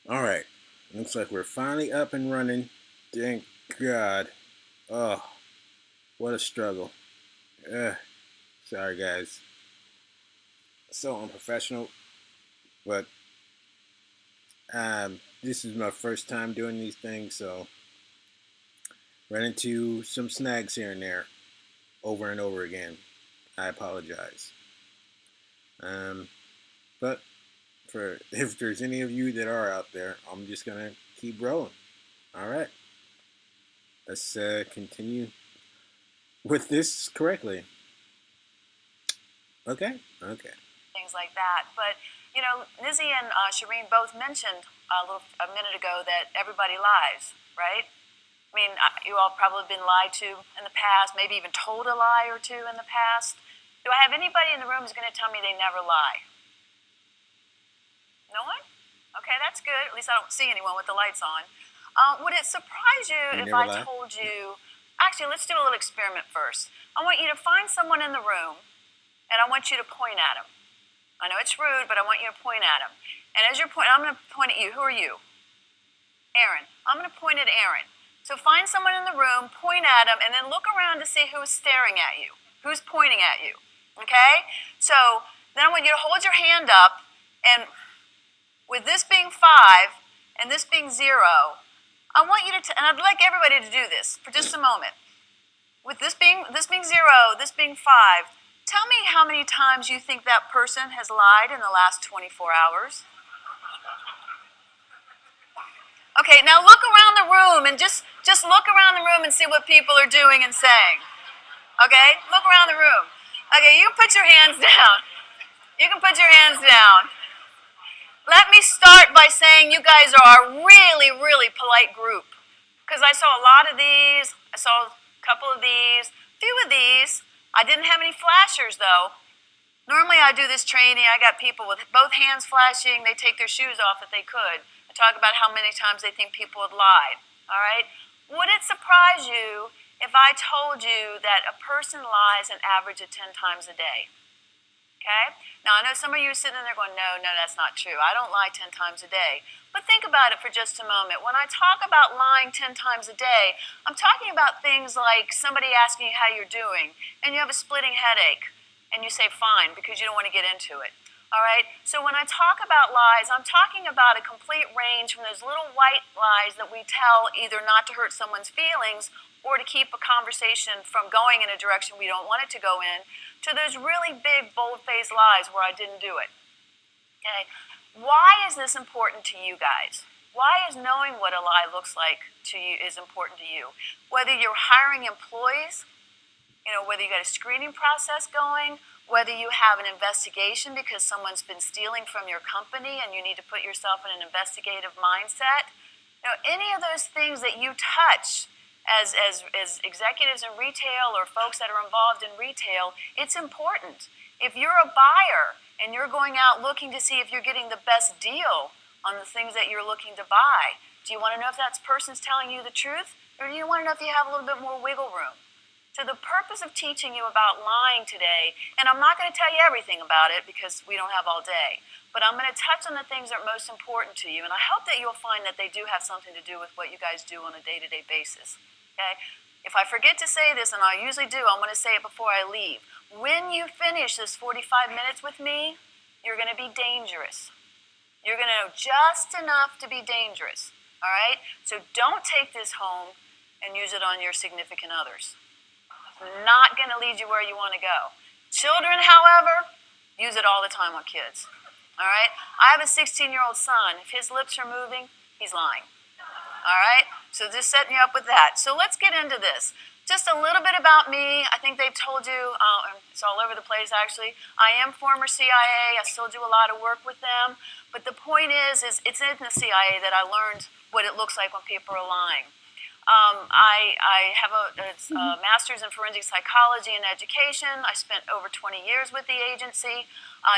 All right. Looks like we're finally up and running. Thank God. Oh, what a struggle. Ugh, sorry, guys. So unprofessional, but this is my first time doing these things, so run into some snags here and there over and over again. I apologize. Um, but for if there's any of you that are out there, I'm just gonna keep rolling. All right, let's continue with this correctly. Okay, okay. Things like that. But Nizzy and Shireen both mentioned a minute ago that everybody lies, right? I mean, you all probably been lied to in the past, maybe even told a lie or two in the past. Do I have anybody in the room who's going to tell me they never lie? No one? Okay, that's good. At least I don't see anyone with the lights on. Would it surprise you You if never I lie? told you? Actually, let's do a little experiment first. I want you to find someone in the room, and I want you to point at them. I know it's rude, but I want you to point at them. And as you're pointing, I'm going to point at you. Who are you? Aaron. I'm going to point at Aaron. So find someone in the room, point at them, and then look around to see who's staring at you, who's pointing at you. Okay? So then I want you to hold your hand up, and with this being 5 and this being 0, I want you to, and I'd like everybody to do this for just a moment. With this being 0, this being 5, tell me how many times you think that person has lied in the last 24 hours. Okay, now look around the room and just look around the room and see what people are doing and saying. Okay? Look around the room. Okay, you can put your hands down. You can put your hands down. Let me start by saying you guys are a really, really polite group. Because I saw a lot of these, I saw a couple of these, a few of these. I didn't have any flashers though. Normally I do this training, I got people with both hands flashing, they take their shoes off if they could. I talk about how many times they think people had lied. All right? Would it surprise you if I told you that a person lies an average of 10 times a day? Okay? Now, I know some of you are sitting there going, no, that's not true. I don't lie 10 times a day. But think about it for just a moment. When I talk about lying 10 times a day, I'm talking about things like somebody asking you how you're doing, and you have a splitting headache, and you say fine because you don't want to get into it. All right? So when I talk about lies, I'm talking about a complete range from those little white lies that we tell either not to hurt someone's feelings or to keep a conversation from going in a direction we don't want it to go in, to those really big, bold-faced lies where I didn't do it. Okay? Why is this important to you guys? Why is knowing what a lie looks like to you is important to you? Whether you're hiring employees, whether you got a screening process going, whether you have an investigation because someone's been stealing from your company and you need to put yourself in an investigative mindset, any of those things that you touch as executives in retail or folks that are involved in retail, it's important. If you're a buyer and you're going out looking to see if you're getting the best deal on the things that you're looking to buy, do you want to know if that person's telling you the truth, or do you want to know if you have a little bit more wiggle room? So the purpose of teaching you about lying today, and I'm not going to tell you everything about it because we don't have all day, but I'm going to touch on the things that are most important to you, and I hope that you'll find that they do have something to do with what you guys do on a day-to-day basis. Okay? If I forget to say this, and I usually do, I'm going to say it before I leave. When you finish this 45 minutes with me, you're going to be dangerous. You're going to know just enough to be dangerous. All right? So don't take this home and use it on your significant others. It's not going to lead you where you want to go. Children, however, use it all the time on kids. All right? I have a 16-year-old son. If his lips are moving, he's lying. All right? So just setting you up with that. So let's get into this. Just a little bit about me. I think they've told you, it's all over the place actually. I am former CIA. I still do a lot of work with them. But the point is it's in the CIA that I learned what it looks like when people are lying. I have a master's in forensic psychology and education. I spent over 20 years with the agency.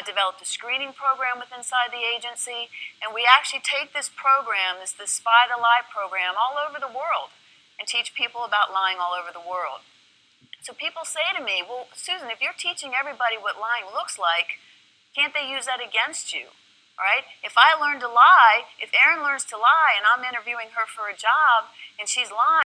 Developed a screening program with inside the agency, and we actually take this program, this Spy the Lie program, all over the world and teach people about lying all over the world. So people say to me, well, Susan, if you're teaching everybody what lying looks like, can't they use that against you? All right? If I learn to lie, if Erin learns to lie and I'm interviewing her for a job and she's lying,